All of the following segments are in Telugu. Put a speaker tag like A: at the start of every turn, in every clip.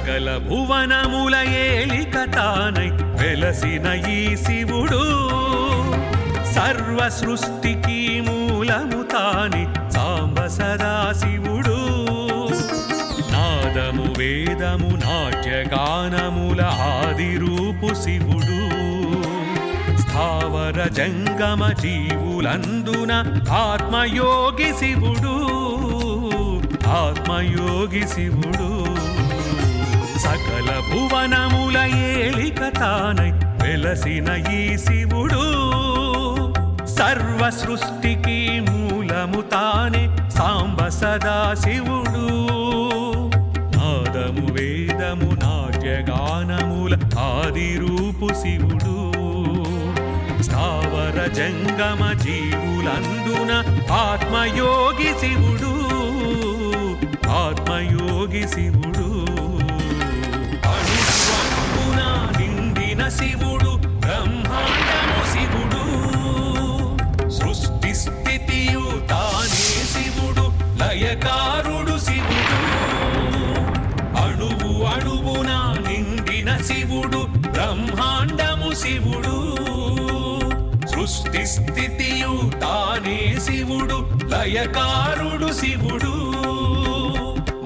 A: సకల భువనముల ఏలిక తానై వెలసిన ఈ శివుడు సర్వ సృష్టికి మూలము తాని సాంబ సదాశివుడు నాదము వేదము నాట్యగానముల ఆది రూపు శివుడు స్థావర జంగమ జీవులందున ఆత్మయోగి శివుడు ఆత్మయోగి శివుడు సకల భువనముల ఏలిక తానై వెలసిన ఈ శివుడు సర్వ సృష్టికి మూలము తానే సాంబ సదాశివుడు నాదము వేదము నాట్యగానముల ఆది రూపు శివుడు స్థావర జంగమ జీవులందున ఆత్మయోగి శివుడు ఆత్మయోగి శివుడు అణువణువున నిండిన శివుడు బ్రహ్మాండము శివుడు సృష్టి స్థితియు తానే శివుడు లయకారుడు శివుడు అణువు అణువున నిండిన శివుడు బ్రహ్మాండము శివుడు సృష్టి స్థితియు తానే శివుడు లయకారుడు శివుడు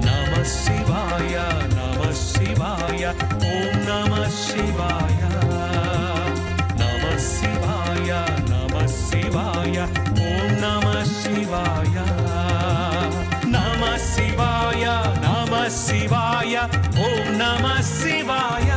A: నమః శివాయ నమః శివాయ ఓం నమః శివాయ నమః శివాయ నమః శివాయ ఓం నమః శివాయ నమః శివాయ నమః శివాయ ఓం నమః శివాయ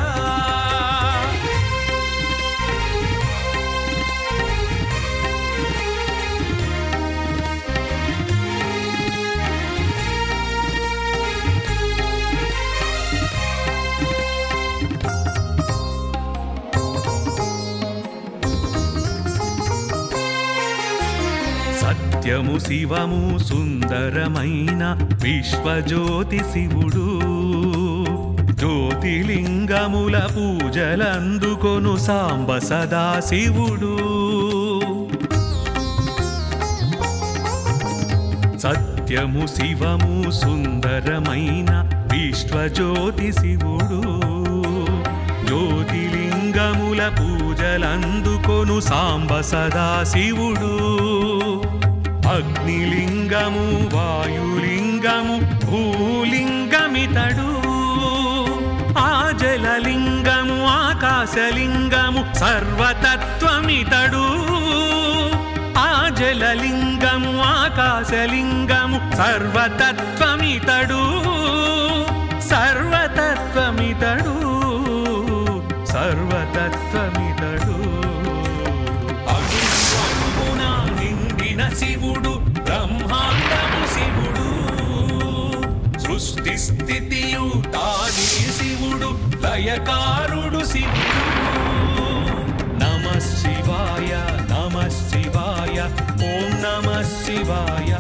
A: సత్యము శివము సుందరమైన విశ్వజ్యోతి శివుడు జ్యోతిలింగముల పూజలందుకొను సాంబ సదాశివుడు సత్యము శివము సుందరమైన విశ్వజ్యోతి శివుడు జ్యోతిలింగముల పూజలందుకొను సాంబ సదాశివుడు అగ్నిలింగము వాయులింగము భూలింగమితడు ఆ జలలింగము ఆకాశలింగము సర్వతత్వమితడు ఆ జలలింగము ఆకాశలింగము సర్వతత్వమితడు సర్వతత్వమితడు సర్వతత్వమితడు అణువణువున నిండిన శివుడు బ్రహ్మాండము శివుడు సృష్టి స్థితియు తానే శివుడు లయకారుడు శివుడు నమః శివాయ నమః శివాయ ఓం నమః శివాయ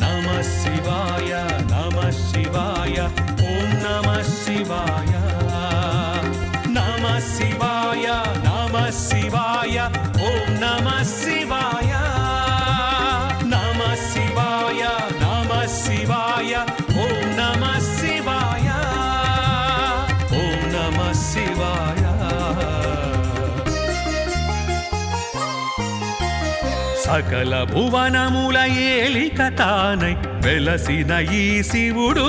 A: నమః శివాయ నమః శివాయ ఓం నమః శివాయ నమః శివాయ నమః శివాయ ఓం నమః శివాయ నమః శివాయ నమః శివాయ ఓం నమః శివాయ ఓం నమః శివాయ సకల భువనముల ఏలిక తానై వెలసిన ఈ శివుడు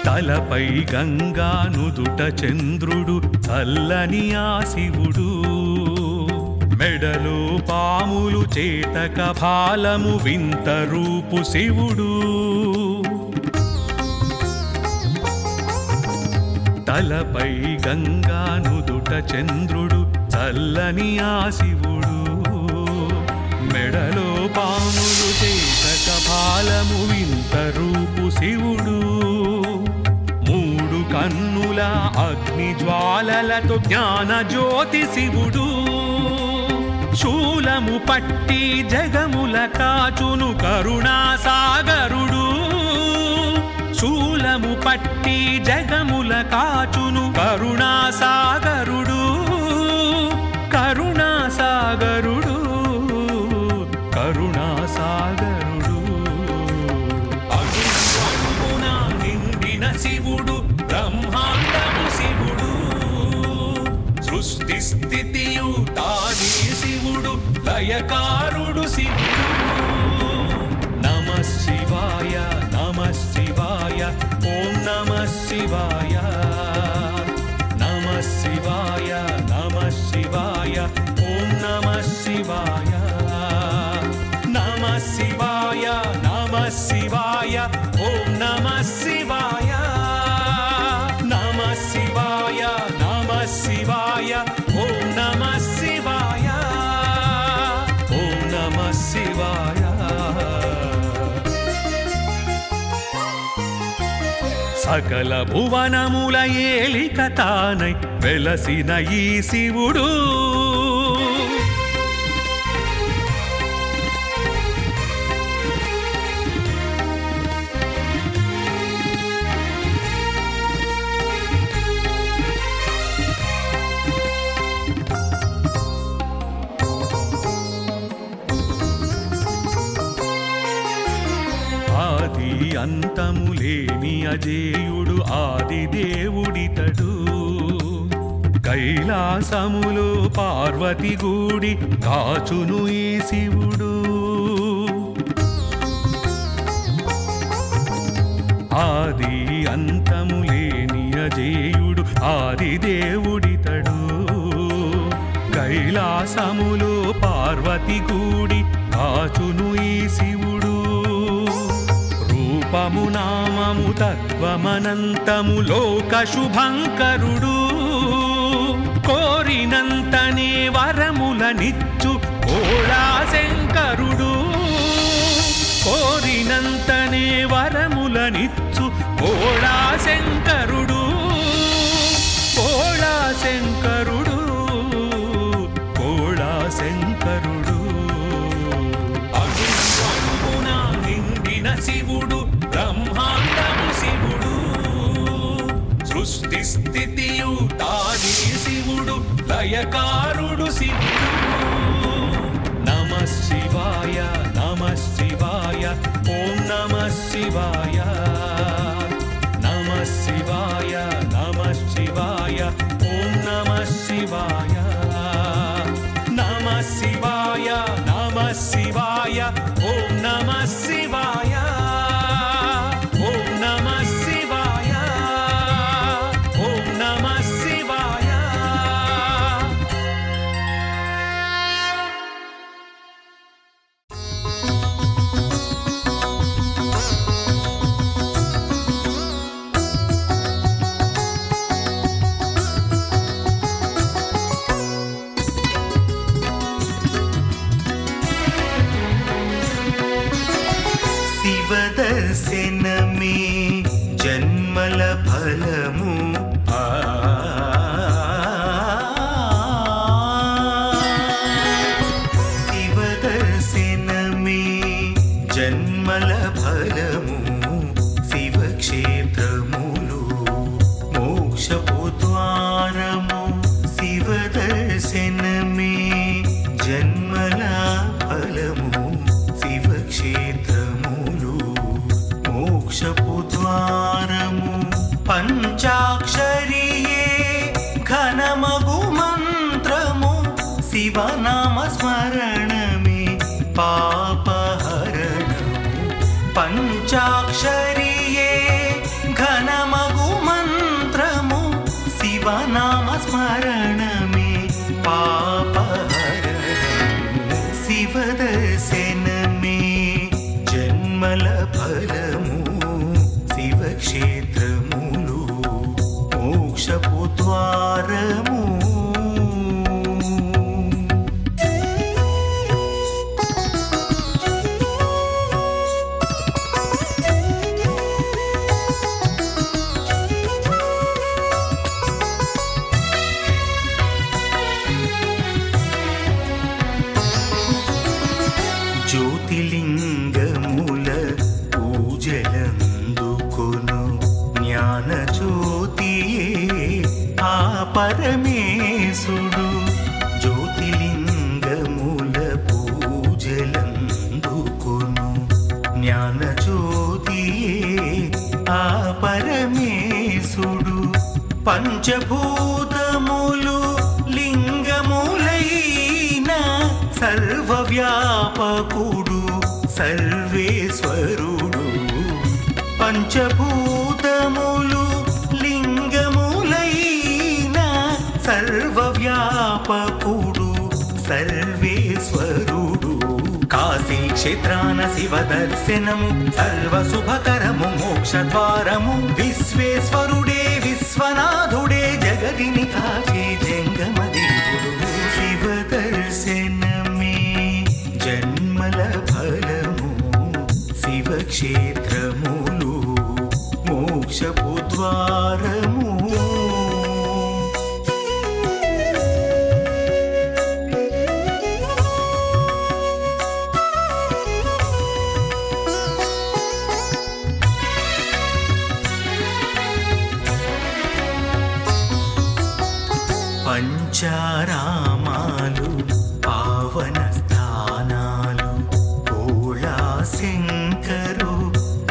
A: తలపై గంగా నుదుట చంద్రుడు చల్లని ఆ శివుడు మెడలో పాములు చేతక భాలము వింత రూపు శివుడు తలపై గంగా నుదుట చంద్రుడు చల్లని ఆ శివుడు మెడలో పాములు చేతక భాలము వింత రూపు శివుడు కన్నుల అగ్ని జ్వాలలతో జ్ఞాన జ్యోతి శివుడు శూలము పట్టి జగముల కాచును కరుణాసాగరుడు శూలము పట్టి జగముల కాచును కరుణాసాగరుడు కరుణాసాగరుడు కరుణాసాగరుడు అగుణ నిండిన శివుడు బ్రహ్మాండము శివుడు సృష్టి స్థితియు తానే శివుడు లయకారుడు శివుడు నమః శివాయ నమః శివాయ ఓం నమః శివాయ నమః శివాయ నమః శివాయ ఓం నమః శివాయ నమః శివాయ నమః శివాయ ఓం నమః శివాయ నమః శివాయ నమః శివాయ ఓం నమః శివాయ ఓం నమః శివాయ సకల భువనముల ఏలిక తానై వెలసిన ఈ శివుడు ఆది అంతము లేని అజేయుడు ఆది దేవుడితడు కైలాసములో పార్వతి గూడి కాచును ఈ శివుడు ఆది అంతము లేని అజేయుడు ఆది దేవుడితడు కైలాసములో పార్వతి గూడి కాచును ఈ శివుడు రూపము నామము తత్వమనంతము లోక శుభంకరుడు కోరినంతనే వరములనిచ్చు కోళా శంకరుడు కోరినంతనే వరములనిచ్చు కోళా శంకరుడు కోళా శంకరుడు కోళా శంకరుడు అగుణ నిండిన శివుడు బ్రహ్మాండము శివుడు సృష్టి స్థితియు తానే శివుడు లయకారుడు శివుడు నమః శివాయ నమః శివాయ ఓం నమః శివాయ నమః శివాయ నమః శివాయ ఓం నమః శివాయ నమః శివాయ నమః శివాయ ఓం నమః శివాయ ఓం నమః శివాయ ఓం నమః శివాయ
B: శివదర్శనమే జన్మల ఫలము శివదర్శనమే జన్మల ఫలము శివక్షేత్రములు మోక్షపు ద్వారము శివదర్శనమే జన్మల ఫలము శివక్షేత్రములు మోక్షపు ద్వారము పంచాక్షరియే ఘనమగు మంత్రము శివనామ స్మరణమే పాపహరణము పంచాక్షరియే ఘనమగు మంత్రము శివనామ స్మరణమే పాపహరణము శివదర్శనమే జన్మల ఫలము శివక్షేత్రములు మోక్షపు ద్వారము జ్యోతియే ఆ పరమేశుడు. పంచభూతములు లింగములైన సర్వవ్యాపకుడు సర్వేశ్వరుడు. పంచభూతములు లింగములైన సర్వవ్యాపకుడు సర్వేశ్వరుడు. కాశీ క్షేత్రాన శివ దర్శనము సర్వశుభకరము మోక్షద్వారము. విశ్వేశ్వరుడే విశ్వనాథుడే జగదిని కాచే జంగమ దేవుడు. శివ దర్శనమే జన్మల ఫలము. శివక్షేత్రములు మోక్షపు ద్వారము. పంచారామాలు పావన స్థానాలు. భోళా శంకరు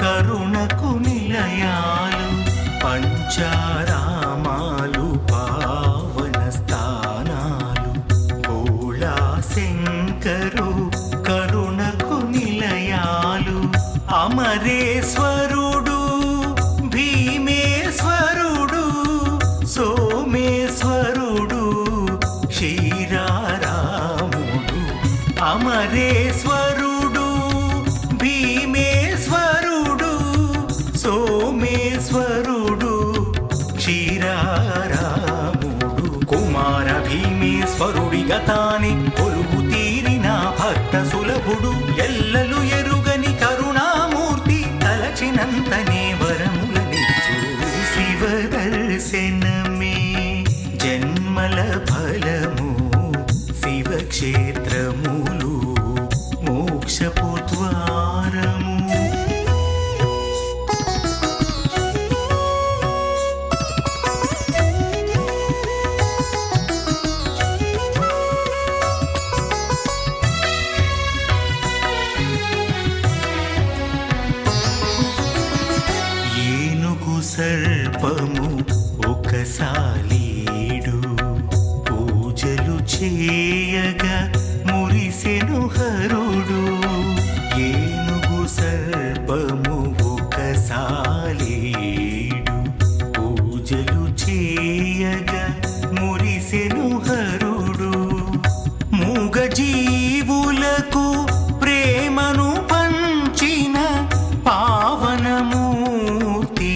B: కరుణకు నిలయాలు. పంచారామాలు పావన స్థానాలు. భోళా శంకరు కరుణకు నిలయాలు. అమరేశ్వరుడు భీమేశ్వరుడు సోమేశ్వరుడు క్షీరారాముడు. అమరేశ్వరుడు భీమేశ్వరుడు సోమేశ్వరుడు క్షీరారాముడు. కుమార భీమేశ్వరుడి గతాని కొలువు తీరిన భక్త సులభుడు. ఎల్లలు ఎరుగని కరుణామూర్తి తలచినంతనే వరములనిచ్చు. శివ దర్శనమే జన్మల ఫలము. శివక్షేత్రములు మోక్షపు ద్వారము. ఏనుగు సర్పము ఒకసాలీడు. పూజలు చేయగా మురిసెను హరుడు. ఏనుగు సర్పము ఒకసాలీడు. పూజలు చేయగా మురిసెను హరుడు. మూగ జీవులకు ప్రేమను పంచిన పావనమూర్తి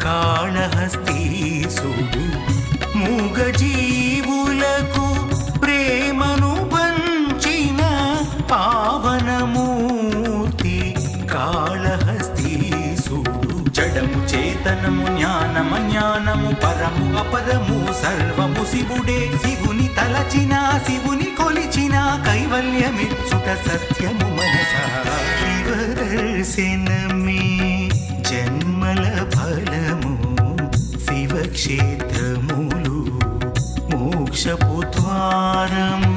B: కాళహస్తీసుడు. మూగ జీవులకు ప్రేమను పంచిన పావనమూర్తి కాళహస్తీసుడు. జడము చేతనము జ్ఞానమజ్ఞానము పరము అపరము సర్వము శివుడే. శివుని తలచిన శివుని కొలిచిన కైవల్యమిచ్చుట సత్యము మనసా. శివ దర్శనమే జన్మల ఫలము. శివక్షేత్రములు మోక్షపు ద్వారము.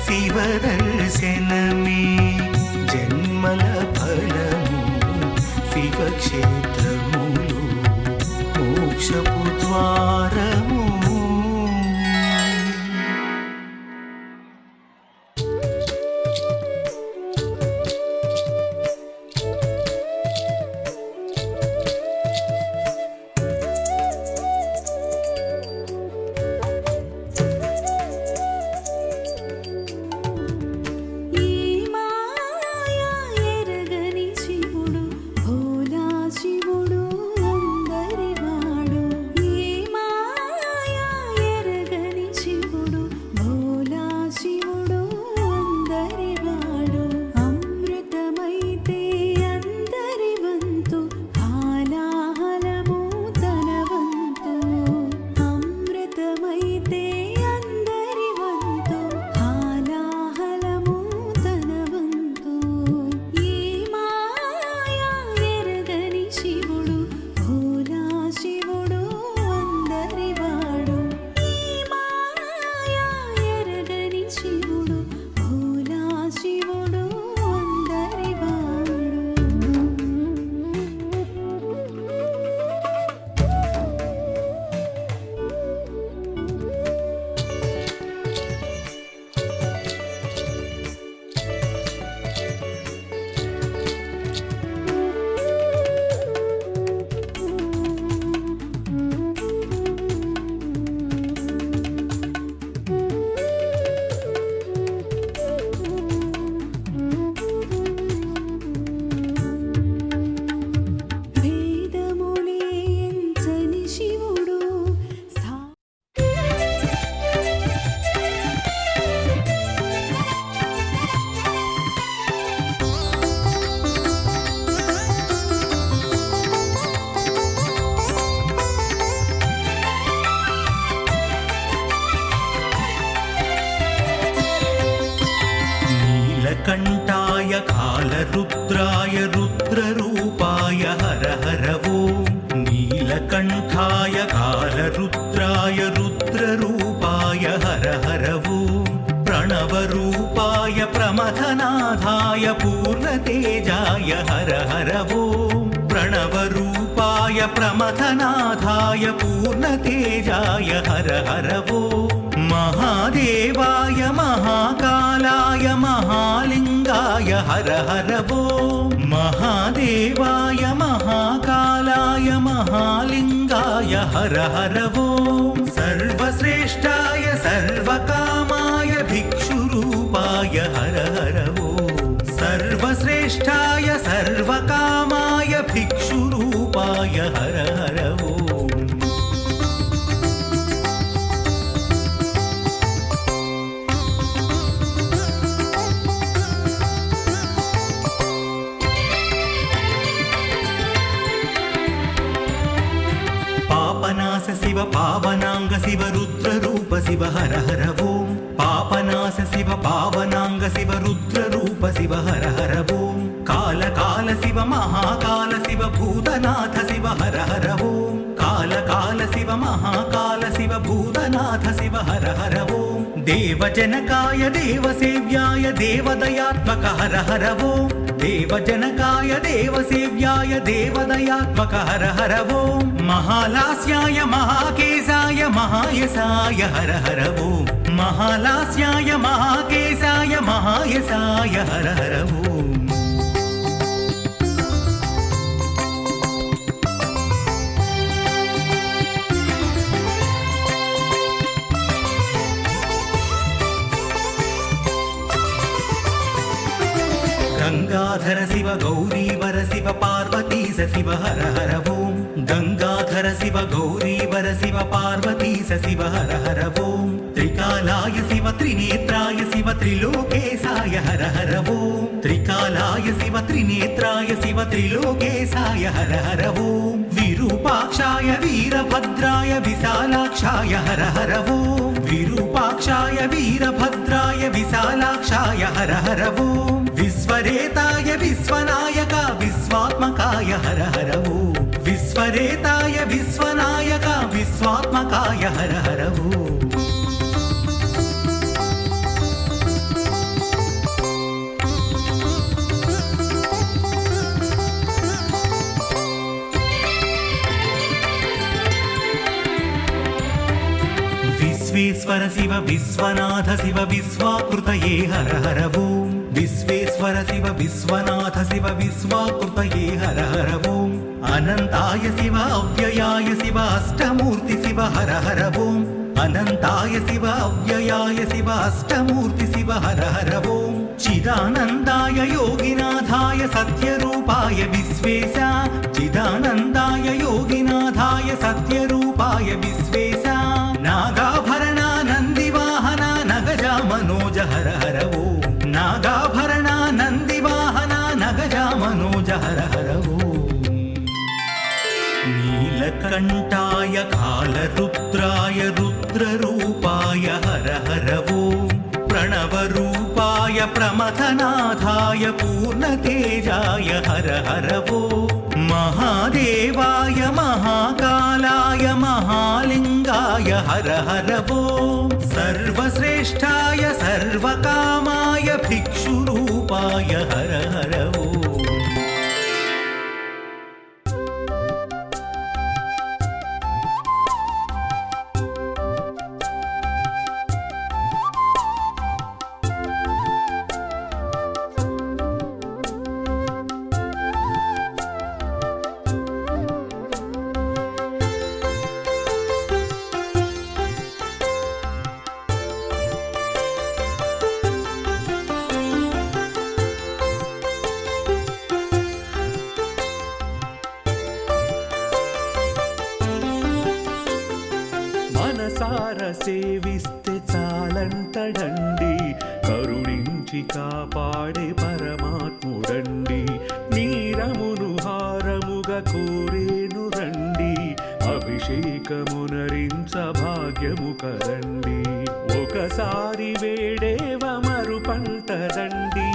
B: శివ దర్శనమే జన్మల ఫలము. శివక్షేత్రములు మోక్షపు ద్వారము.
C: శివుడు అందరివాడు. ఏ
B: कालरुद्राय रुद्ररूपाय हर हर ओम नीलकण्ठाय कालरुद्राय रुद्ररूपाय हर हर ओम प्रणवरूपाय प्रमथनाथाय पूर्णतेजाय हर हर ओम प्रणवरूपाय प्रमथनाथाय पूर्णतेजाय हर हर ओम महादेवाय महाकालाय महालिंगाय हर हर ओम महादेवाय महाकालाय महालिंगाय हर हर ओम सर्वश्रेष्ठाय सर्वकामाय भिक्षुरूपाय हर हर ओम सर्वश्रेष्ठाय सर्वकामाय भिक्षुरूपाय हर हर ओम पापनाश शिव पावनांग शिव रुद्र रूप शिव हर हर ओम पापनाश शिव पावनांग शिव रुद्र रूप शिव हर हर ओम काल काल शिव महाकाल शिव भूतनाथ शिव हर हर ओम काल काल शिव महाकाल शिव भूतनाथ शिव हर हर ओम देवजनकाय देवसेव्याय देवदयात्मक हर हर ओम देवजनकाय देवसेव्याय देवदयात्मक हर हर ओम महालास्याय महाकेशाय महायसाय हर हर ओम महालास्याय महाकेशाय महायसाय हर हर ओम गंगाधर शिव गौरीवर शिव पार्वती शिव हर हर ओम गंगाधर शिव गौरीवर शिव पार्वती शिव हर हर ओम त्रिकालाय शिव त्रिनेत्राय शिव त्रिलोकेशाय हर हर ओम त्रिकालाय शिव त्रिनेत्राय शिव त्रिलोकेशाय हर हर ओम विरूपाक्षाय वीरभद्राय विशालाक्षाय हर हर ओम विरूपाक्षाय वीरभद्राय विशालाक्षाय हर हर ओम विश्वरेताय विश्वनायक विश्वात्मकाय हर हर ओम विश्वरेताय विश्वनायक विश्वात्मकाय हर हर ओम विश्वेश्वर शिव विश्वनाथ शिव विश्वाकृतये हर हर ओम विश्वेश्वर शिव विश्वनाथ शिव विश्वाकृतये हर हर ओम अनंताय शिव अव्ययाय शिव अष्टमूर्ति शिव हर हर ओम अनंताय शिव अव्ययाय शिव अष्टमूर्ति शिव हर हर ओम चिदानंदाय योगिनाथाय सत्यरूपाय विश्वेशा चिदानंदाय योगिनाथाय सत्यरूपाय विश्वेशा नागाभरणा नंदिवाहना नगजा मनोज हर हर ओम नागाभरणा नंदिवाहना नगजा मनोज हर हर ओम नीलकण्ठाय कालरुद्राय रुद्ररूपाय हर हर ओम प्रणवरूपाय प्रमथनाथाय पूर्णतेजाय हर हर ओम महादेवाय महाकालाय महालिंगाय हर हर ओम सर्वश्रेष्ठाय सर्वकामाय भिक्षुरूपाय हर हर ओम మనసార సేవిస్తే చాలంటడండి కరుణించి కాపాడే పరమాత్ముడండి నీరమును హారముగా కోరేను రండి అభిషేకమునరించ భాగ్యము కరండి ఒకసారి వేడేవ మరు పంటదండి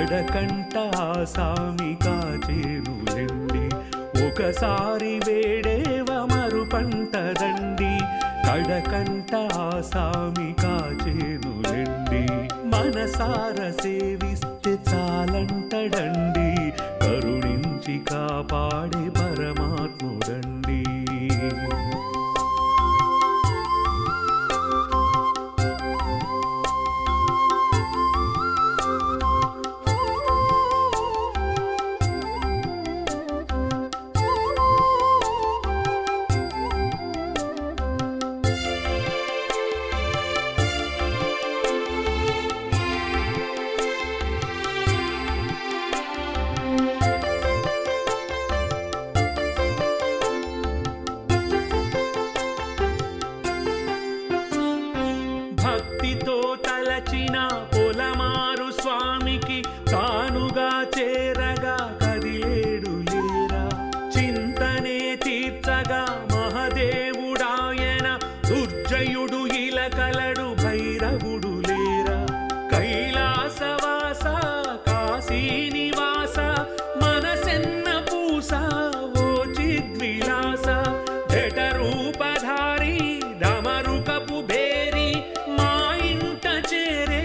A: కడకంట ఆసామి కాచేనులెండి ఒకసారి వేడేవ మరుపంటదండి కడకంట ఆసామి కాచేనులెండి మనసార సేవిస్తే చాలంటడండి కరుణించి కాపాడే పరమాత్ముడండి భక్తితో తలచిన పొలమారు స్వామికి తానుగా చేరగా కదిలేడు లేరా చింతనే తీర్చగా మహదేవుడాయన దుర్జయుడు ఇలకలడు భైరవుడు లేరా కైలాసవాస కాశీనివాస మనసెన్న పూస ఓ చిద్విలాస జటరూపధారి డమరుకపు భేరి మా ఇంట చేరే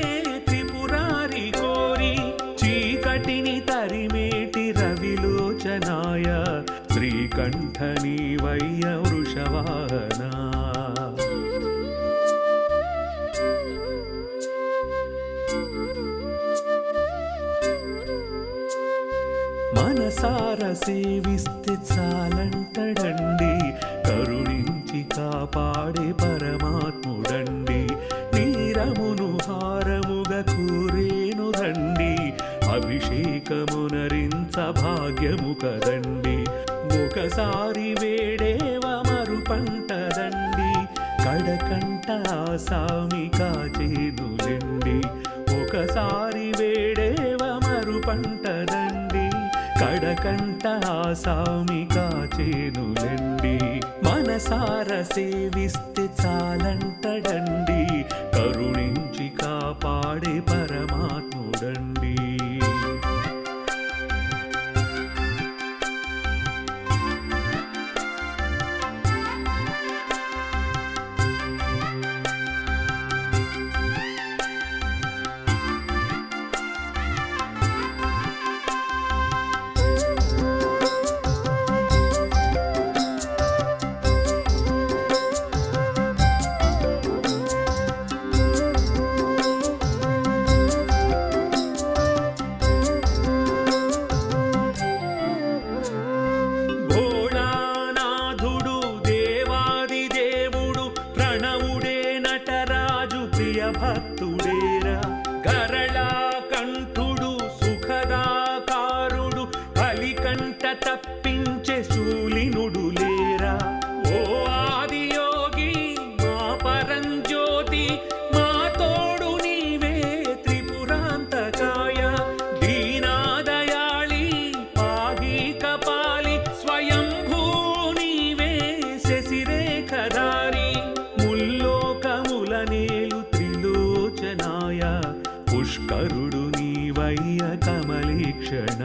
A: త్రిపురారి కోరి చీకటిని తరిమేటి రవిలోచనాయ శ్రీకంఠని వయ్య వృషవాహనా మనసార సేవిస్తే చాలంటడండి కరుణించి కాపాడే పరమాత్ముడండి నీరమును హారముగా కూరేను రండి అభిషేకమునరించ భాగ్యము కదండి ఒకసారి వేడేవ మరుపంటదండి కడకంట ఆసామి కాచేనులెండి ఒకసారి వేడేవ మరుపంటదండి కడకంట ఆసామి కాచేనులెండి మనసార సేవిస్తే చాలంటడండి కరుణించి కాపాడే పరమాత్ముడండి భక్తుడేరా గరళా కంఠుడు సుఖదాకారుడు కలికంట తప్పించే శూలినుడు లేరా ఓ ఆదియోగి మా పరంజ్యోతి మా తోడు నీవే త్రిపురాంతకాయ దీనాదయాళి పాహి కపాలి స్వయంభూ నీవే శశిరేఖధారి ముల్లోకములనేలు త్రిలోచనాయ పుష్కరుడు నీవయ్య కమలీక్షణ